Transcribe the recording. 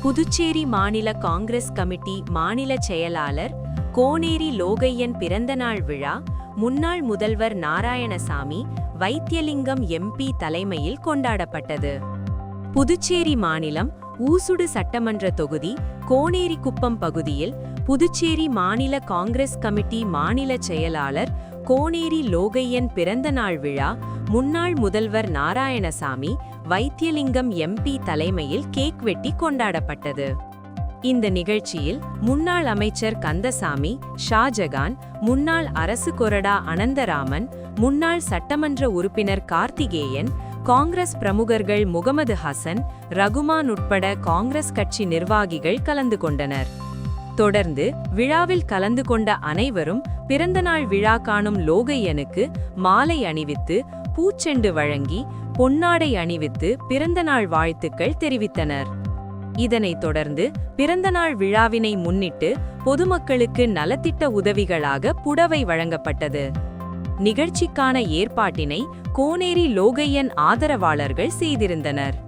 புதுச்சேரி மாநில காங்கிரஸ் கமிட்டி மாநில செயலாளர் கோனேரி லோகையன் பிறந்தநாள் விழா முன்னாள் முதல்வர் நாராயணசாமி வைத்தியலிங்கம் எம்பி தலைமையில் கொண்டாடப்பட்டது. புதுச்சேரி மாநிலம் ஊசுடு சட்டமன்ற தொகுதி கோனேரிக்குப்பம் பகுதியில் புதுச்சேரி மாநில காங்கிரஸ் கமிட்டி மாநில செயலாளர் கோனேரி லோகையன் பிறந்தநாள் விழா முன்னாள் முதல்வர் நாராயணசாமி வைத்தியலிங்கம் எம்பி தலைமையில் கேக் வெட்டி கொண்டாடப்பட்டது. இந்த நிகழ்ச்சியில் முன்னாள் அமைச்சர் கந்தசாமி, ஷாஜகான், முன்னாள் அரசு கொறடா அனந்தராமன், முன்னாள் சட்டமன்ற உறுப்பினர் கார்த்திகேயன், காங்கிரஸ் பிரமுகர்கள் முகமது ஹசன், ரகுமான் உட்பட காங்கிரஸ் கட்சி நிர்வாகிகள் கலந்து கொண்டனர். தொடர்ந்து விழாவில் கலந்து கொண்ட அனைவரும் பிறந்தநாள் விழா காணும் லோகையனுக்கு மாலை அணிவித்து பூச்செண்டு வழங்கி பொன்னாடை அணிவித்து பிறந்தநாள் வாழ்த்துக்கள் தெரிவித்தனர். இதனைத் தொடர்ந்து பிறந்தநாள் விழாவினை முன்னிட்டு பொதுமக்களுக்கு நலத்திட்ட உதவிகளாக புடவை வழங்கப்பட்டது. நிகழ்ச்சிக்கான ஏற்பாட்டினை கோனேரி லோகையன் ஆதரவாளர்கள் செய்திருந்தனர்.